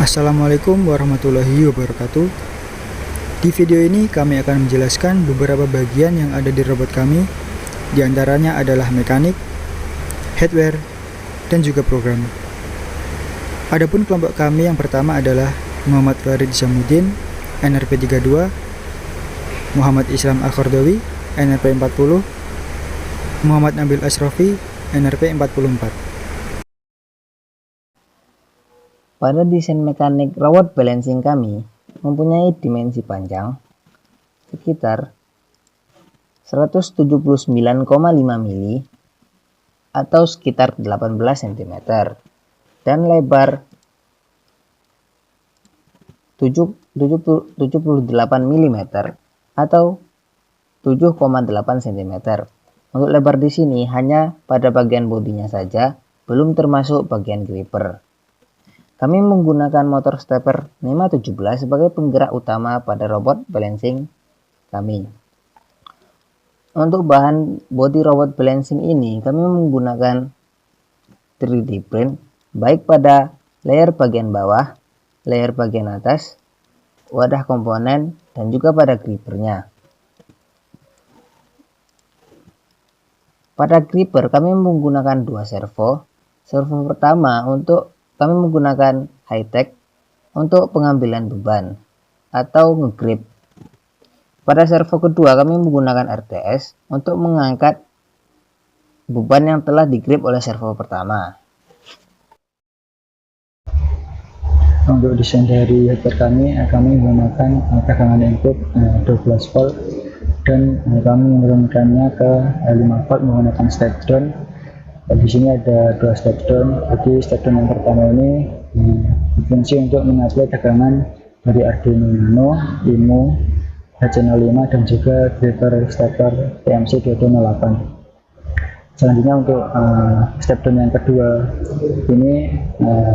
Assalamualaikum warahmatullahi wabarakatuh. Di video ini kami akan menjelaskan beberapa bagian yang ada di robot kami. Di antaranya adalah mekanik, hardware, dan juga program. Adapun kelompok kami yang pertama adalah Muhammad Farid Isamuddin, NRP32, Muhammad Islam Al-Qardawi, NRP40, Muhammad Nabil Asrofi, NRP44. Pada desain mekanik robot balancing kami mempunyai dimensi panjang sekitar 179,5 mili atau sekitar 18 cm dan lebar 78 mm atau 7,8 cm. Untuk lebar di sini hanya pada bagian bodinya saja, belum termasuk bagian gripper. Kami menggunakan motor stepper 517 sebagai penggerak utama pada robot balancing kami. Untuk bahan bodi robot balancing ini, kami menggunakan 3D print baik pada layer bagian bawah, layer bagian atas, wadah komponen, dan juga pada grippernya. Pada gripper kami menggunakan dua servo. Servo pertama kami menggunakan high-tech untuk pengambilan beban atau ngegrip. Pada servo kedua kami menggunakan RTS untuk mengangkat beban yang telah digrip oleh servo pertama. Untuk desain dari hardware kami menggunakan tegangan input 12 volt dan kami menurunkannya ke 5 volt menggunakan step down. Di sini ada dua step down. Jadi step down yang pertama ini berfungsi untuk mengatur tegangan dari Arduino Nano, IMU, HC05 dan juga driver stepper TMC2208. Selanjutnya untuk step down yang kedua ini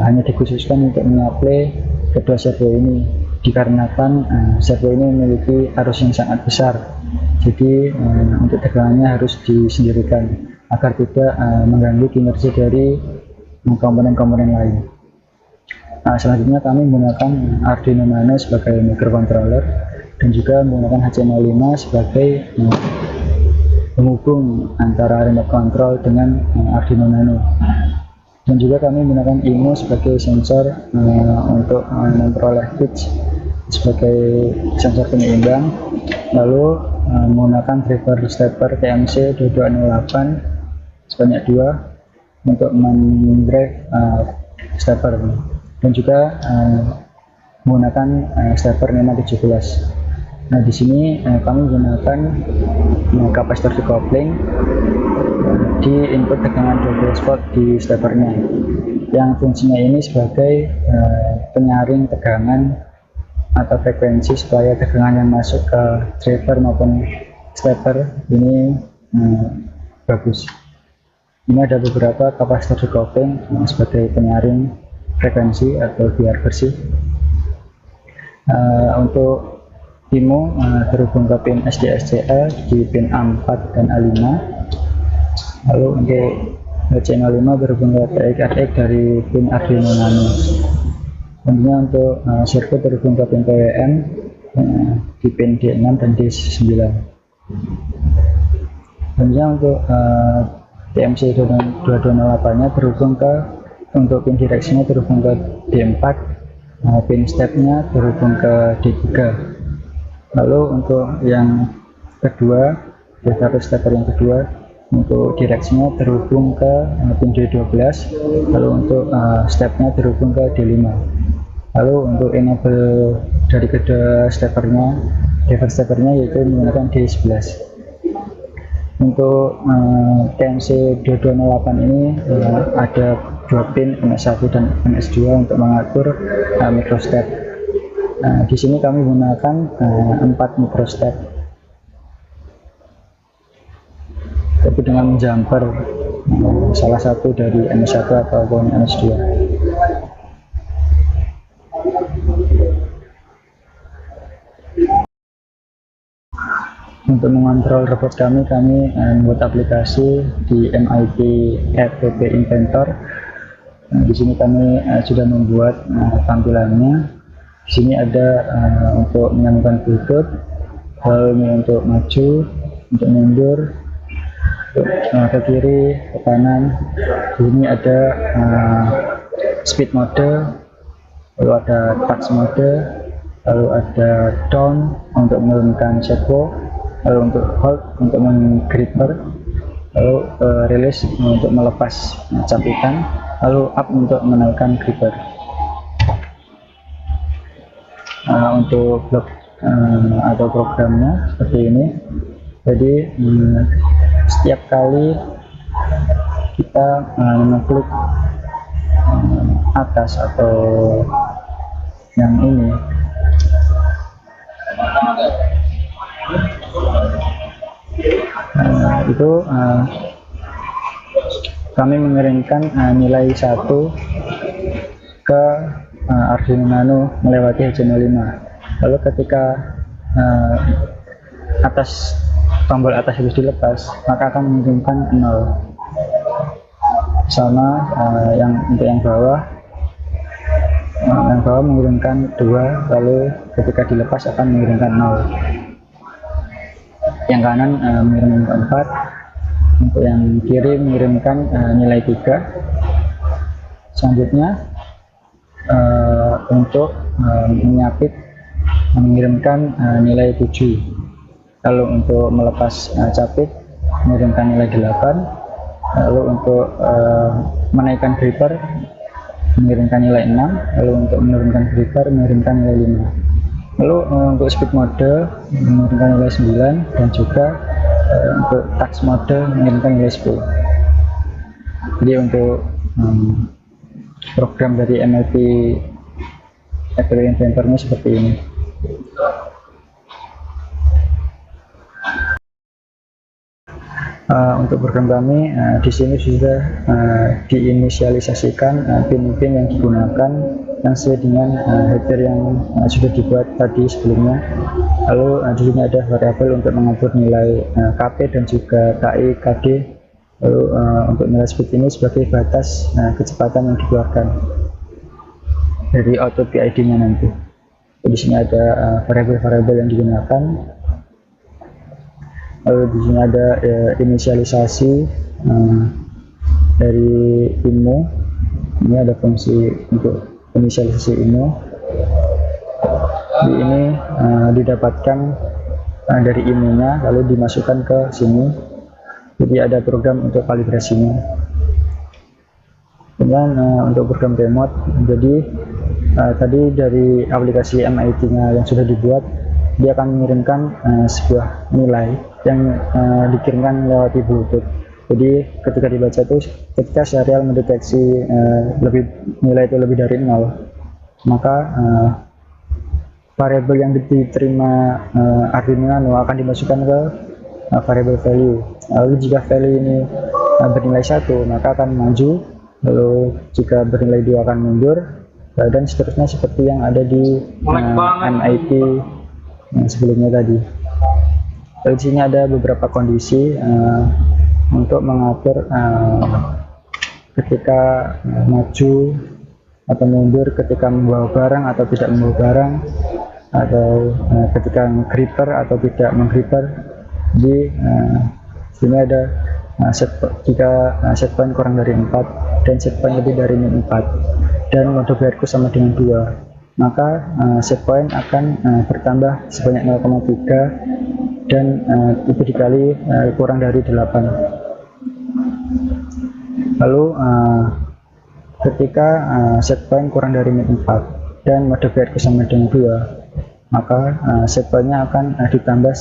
hanya dikhususkan untuk mengatur kedua servo ini dikarenakan servo ini memiliki arus yang sangat besar. Jadi untuk tegangannya harus disendirikan agar tidak mengganggu kinerja dari komponen-komponen lain. Selanjutnya kami menggunakan Arduino Nano sebagai microcontroller dan juga menggunakan HC05 sebagai penghubung antara remote control dengan Arduino Nano. Dan juga kami menggunakan IMU sebagai sensor untuk memperoleh pitch sebagai sensor penyeimbang. Lalu menggunakan driver stepper TMC2208 sebanyak 2 untuk mendrive stepper, dan juga menggunakan stepper 517. Nah, di sini kami menggunakan kapasitor decoupling di input tegangan 12 volt di steppernya, yang fungsinya ini sebagai penyaring tegangan atau frekuensi supaya tegangan yang masuk ke driver maupun stepper ini bagus. Ini ada beberapa kapasitor decoupling sebagai penyaring frekuensi atau biar bersih. Untuk IMU terhubung ke pin SDSCL di pin A4 dan A5. Lalu untuk HC05 berhubung ke TX-RX dari pin Arduino Nano. Tentunya untuk sirkuit terhubung ke pin PWM di pin D6 dan D9. Tentunya untuk TMC2208-nya terhubung untuk pin direksinya terhubung ke D4, pin stepnya terhubung ke D3. Lalu untuk yang kedua, driver stepper yang kedua, untuk direksinya terhubung ke pin D12, lalu untuk stepnya terhubung ke D5. Lalu untuk enable dari kedua steppernya, driver steppernya yaitu menggunakan D11. Untuk TMC2208 ini ada dua pin MS1 dan MS2 untuk mengatur microstep. Di sini kami menggunakan 4 microstep, tapi dengan jumper salah satu dari MS1 ataupun MS2. Untuk mengontrol robot kami membuat aplikasi di MIT RTP Inventor Di sini kami sudah membuat tampilannya. Di sini ada untuk menyambungkan Bluetooth, lalu ini untuk maju, untuk mundur, ke kiri, ke kanan. Di sini ada speed mode, lalu ada touch mode, lalu ada down untuk menurunkan servo, lalu untuk hold untuk menggripper, lalu release untuk melepas capitan, lalu up untuk menaikkan gripper. Untuk blok atau programnya seperti ini. Jadi setiap kali kita mengklik atas atau yang ini, itu kami mengirimkan nilai 1 ke Arduino Nano melewati HTML5. Lalu ketika tombol atas itu dilepas, maka akan mengirimkan 0. Sama untuk yang bawah mengirimkan 2, lalu ketika dilepas akan mengirimkan 0. Yang kanan mengirimkan 4, untuk yang kiri mengirimkan nilai 3. Selanjutnya untuk menyapit mengirimkan nilai 7, lalu untuk melepas capit mengirimkan nilai 8, lalu untuk menaikkan gripper mengirimkan nilai 6, lalu untuk menurunkan gripper mengirimkan nilai 5, lalu untuk speed mode mengirimkan nilai 9, dan juga untuk touch mode mengirimkan nilai 10. Jadi untuk program dari MLP Apple Inventor-nya seperti ini. Untuk program kami di sini sudah diinisialisasikan pin-pin yang digunakan yang sesuai dengan header yang sudah dibuat tadi sebelumnya. Lalu di sini ada variabel untuk mengatur nilai KP dan juga KI, KD. Lalu untuk nilai speed ini sebagai batas kecepatan yang dikeluarkan dari output PID-nya nanti. Di sini ada variabel-variabel yang digunakan. Lalu di sini ada inisialisasi dari IMU. Ini ada fungsi untuk inisialisasi IMU. Di ini didapatkan dari IMU-nya lalu dimasukkan ke sini. Jadi ada program untuk kalibrasinya. Kemudian untuk program remote, jadi tadi dari aplikasi MIT-nya yang sudah dibuat, dia akan mengirimkan sebuah nilai yang dikirimkan lewat Bluetooth. Jadi ketika dibaca itu, ketika serial mendeteksi nilai itu lebih dari 0, maka variabel yang diterima Arduino Nano akan dimasukkan ke variabel value. Lalu jika value ini bernilai 1, maka akan maju. Lalu jika bernilai 2 akan mundur, dan seterusnya seperti yang ada di MIT yang sebelumnya tadi. Lalu di sini ada beberapa kondisi untuk mengatur ketika maju atau mundur, ketika membawa barang atau tidak membawa barang, atau ketika gripper atau tidak menggripper. Di sini ada jika set point kurang dari 4 dan set point lebih dari min 4 dan mode BRQ sama dengan 2, maka set point akan bertambah sebanyak 0,3 dan itu dikali kurang dari 8. Lalu ketika set point kurang dari min 4 dan mode BRQ sama dengan 2, maka set pointnya akan ditambah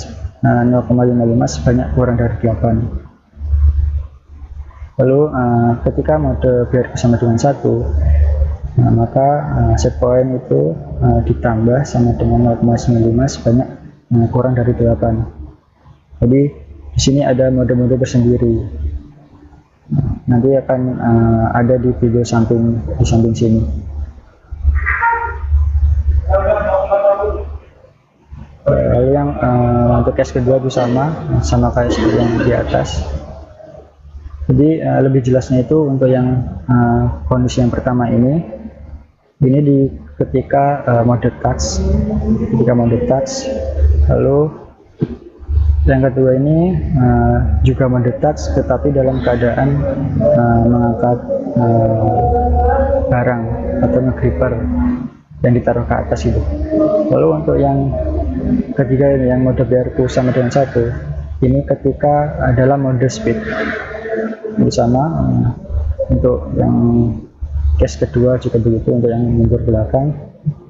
0,55 sebanyak kurang dari 8. Lalu ketika mode BRQ sama dengan 1, maka set point itu ditambah sama dengan 0,95 sebanyak kurang dari 8. Jadi di sini ada mode-mode tersendiri. Nanti akan ada di video di samping sini. Lalu yang untuk case kedua itu sama kayak seperti yang di atas. Jadi lebih jelasnya itu untuk yang kondisi yang pertama ini di ketika mode touch, lalu yang kedua ini juga mode touch tetapi dalam keadaan mengangkat barang atau nge-gripper yang ditaruh ke atas itu. Lalu untuk yang ketiga ini yang mode BRQ sama dengan satu, ini ketika adalah mode speed. Ini sama untuk yang case kedua juga begitu, untuk yang mundur belakang.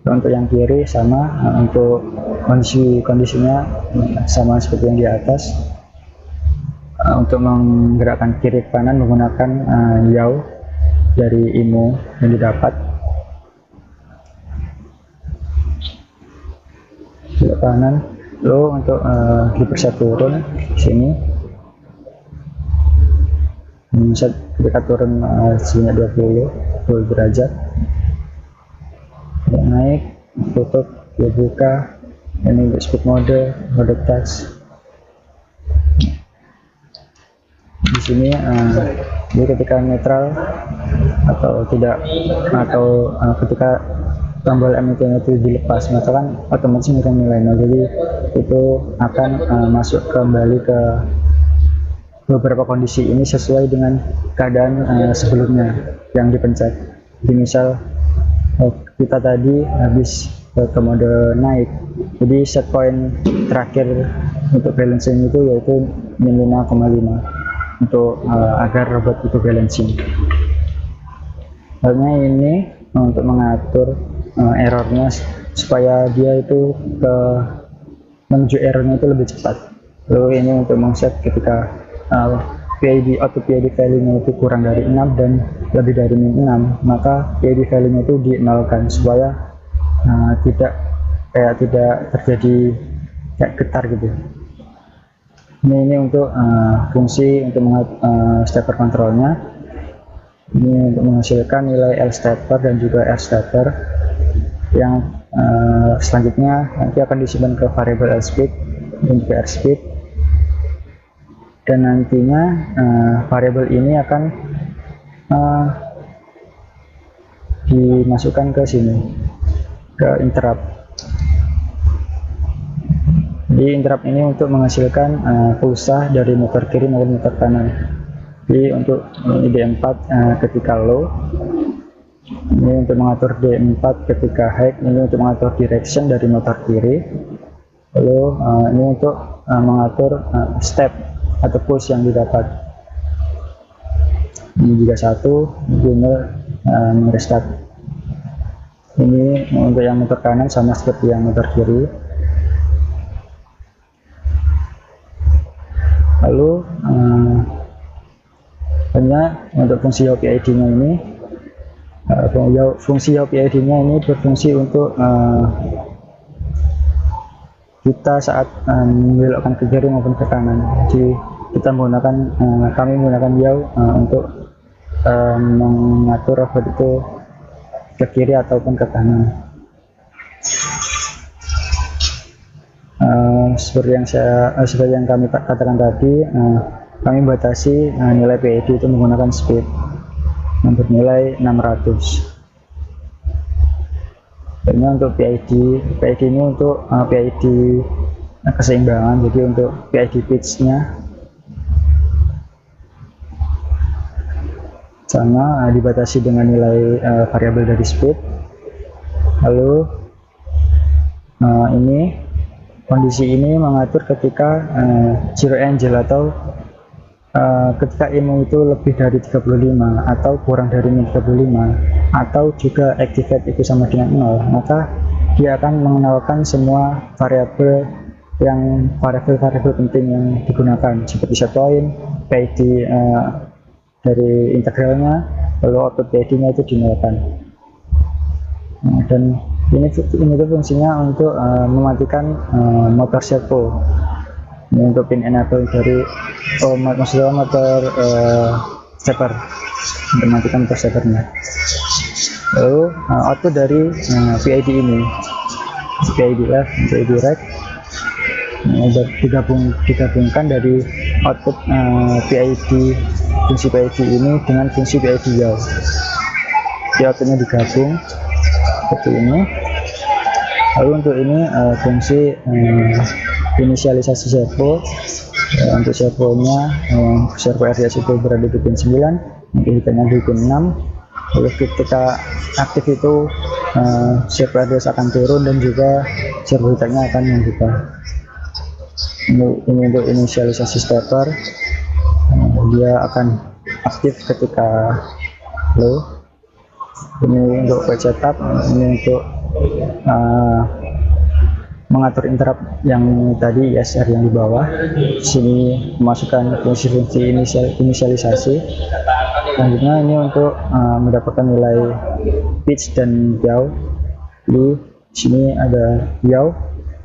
Untuk yang kiri sama, untuk kondisinya sama seperti yang di atas. Untuk menggerakkan kiri ke kanan menggunakan yaw dari IMO yang didapat ke kanan. Lalu untuk gripper saya turun sini, ketika turun sebanyak 20 derajat, naik, tutup, dia buka. Ini untuk speed mode touch. Di sini jadi ketika netral atau tidak, atau ketika tombol M itu dilepas, maka kan otomatis akan nilai 0. Jadi itu akan masuk kembali ke beberapa kondisi ini sesuai dengan keadaan sebelumnya yang dipencet. Jadi misal kita tadi habis ke mode naik, jadi set point terakhir untuk balancing itu yaitu min 5,5 untuk agar robot itu balancing. Halnya ini untuk mengatur errornya supaya dia itu menuju errornya itu lebih cepat. Lalu ini untuk mengset ketika auto PID value-nya itu kurang dari 6 dan lebih dari min 6, maka PID value-nya itu dinolkan supaya tidak terjadi kayak getar gitu. Ini untuk fungsi untuk stepper kontrolnya. Ini untuk menghasilkan nilai L stepper dan juga R stepper yang selanjutnya nanti akan disimpan ke variable L speed dan juga R speed. Dan nantinya variabel ini akan dimasukkan ke sini, ke interrupt. Di interrupt ini untuk menghasilkan pulsa dari motor kiri maupun motor kanan. Jadi untuk D4 ketika low, ini untuk mengatur D4 ketika high, ini untuk mengatur direction dari motor kiri. Lalu ini untuk mengatur step atau pulse yang didapat. Ini juga satu, restart. Ini untuk yang motor kanan sama seperti yang motor kiri. Lalu untuk fungsi yaw PID-nya ini, fungsi yaw PID-nya ini berfungsi untuk kita saat membelokkan ke kiri maupun ke kanan. Jadi kita kami menggunakan yaw untuk mengatur robot itu ke kiri ataupun ke kanan. Seperti yang kami katakan tadi, kami batasi nilai PID itu menggunakan speed yang bernilai 600. Ini untuk PID ini untuk PID keseimbangan, jadi untuk PID pitch-nya sama dibatasi dengan nilai variabel dari speed. Lalu ini kondisi ini mengatur ketika zero angel atau ketika IMO itu lebih dari 35 atau kurang dari min 35, atau juga activate itu sama dengan 0, maka dia akan mengenalkan semua variabel penting yang digunakan seperti set point, PID dari integralnya, lalu output PID-nya itu dinolkan. Dan ini tuh fungsinya untuk mematikan motor servo. Ini untuk pin enable dari maksudnya motor stepper, untuk mematikan motor steppernya. Lalu output dari PID ini, PID left, PID right, digabungkan dari output PID fungsi PID ini dengan fungsi PID yaw. Jadi outputnya digabung seperti ini. Lalu untuk ini fungsi inisialisasi servo. Untuk servonya, servo RDS itu berada di pin 9, hitnya di pin 6. Lalu ketika aktif itu servo RDS akan turun dan juga servo hitnya akan membuka. Ini untuk inisialisasi stepper, dia akan aktif ketika low. Ini untuk quick setup, ini untuk mengatur interrupt yang tadi ISR yang di bawah. Sini memasukkan fungsi-fungsi inisialisasi. Selanjutnya ini untuk mendapatkan nilai pitch dan yaw. Di sini ada yaw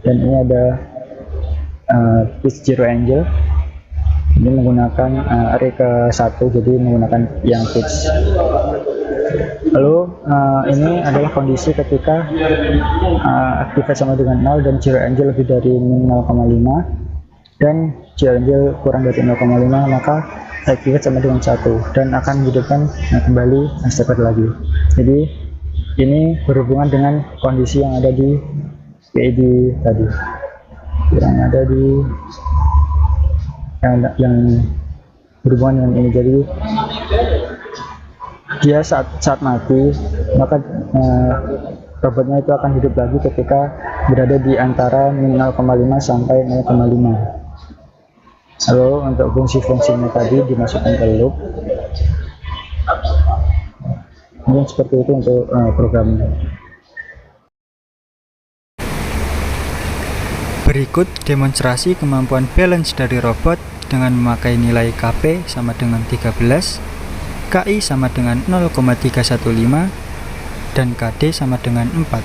dan ini ada pitch zero angle. Ini menggunakan array ke-1, jadi menggunakan yang pitch. Lalu ini adalah kondisi ketika activate sama dengan 0 dan zero angle lebih dari min 0,5 dan zero angle kurang dari 0,5, maka activate sama dengan 1 dan akan menghidupkan kembali stepper lagi. Jadi ini berhubungan dengan kondisi yang ada di PID tadi, yang ada di yang berhubungan dengan ini. Jadi dia saat mati, maka robotnya itu akan hidup lagi ketika berada di antara min 0,5 sampai 0,5. Lalu untuk fungsi-fungsinya tadi dimasukkan ke loop. Mungkin seperti itu untuk programnya. Berikut demonstrasi kemampuan balance dari robot dengan memakai nilai KP sama dengan 13, KI sama dengan 0,315, dan KD sama dengan 4.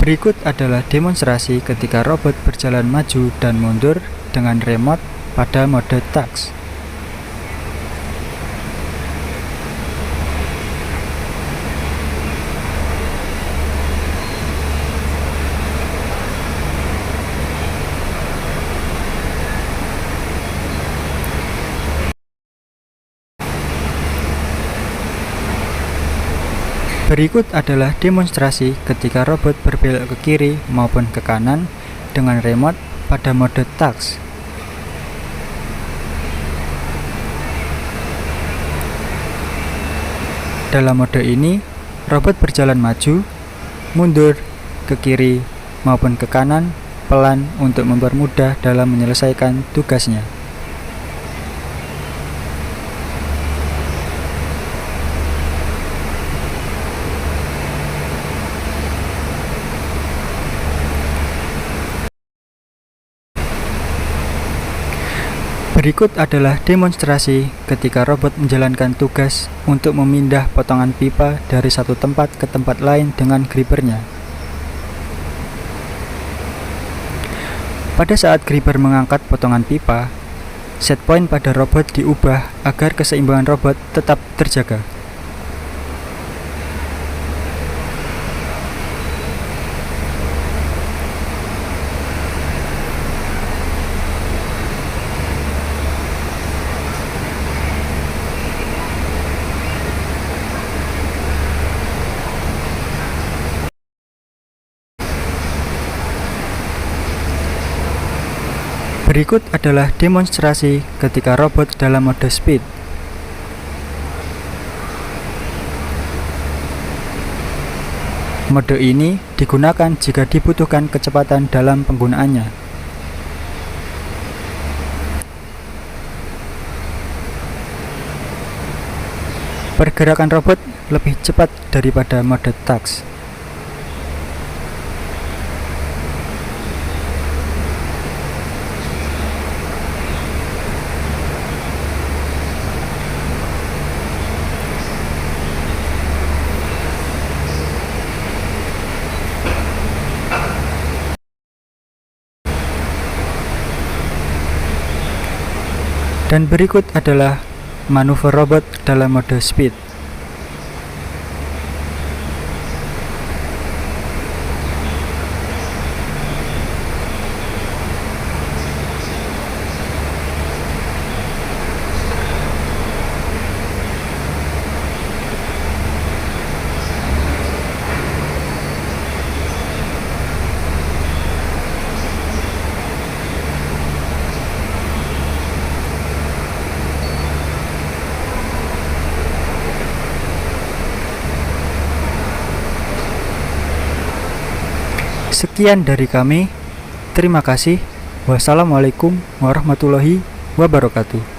Berikut adalah demonstrasi ketika robot berjalan maju dan mundur dengan remote pada mode task. Berikut adalah demonstrasi ketika robot berbelok ke kiri maupun ke kanan dengan remote pada mode task. Dalam mode ini, robot berjalan maju, mundur, ke kiri maupun ke kanan pelan untuk mempermudah dalam menyelesaikan tugasnya. Berikut adalah demonstrasi ketika robot menjalankan tugas untuk memindah potongan pipa dari satu tempat ke tempat lain dengan grippernya. Pada saat gripper mengangkat potongan pipa, set point pada robot diubah agar keseimbangan robot tetap terjaga. Berikut adalah demonstrasi ketika robot dalam mode speed. Mode ini digunakan jika dibutuhkan kecepatan dalam penggunaannya. Pergerakan robot lebih cepat daripada mode task. Dan berikut adalah manuver robot dalam mode speed. Sekian dari kami. Terima kasih. Wassalamualaikum warahmatullahi wabarakatuh.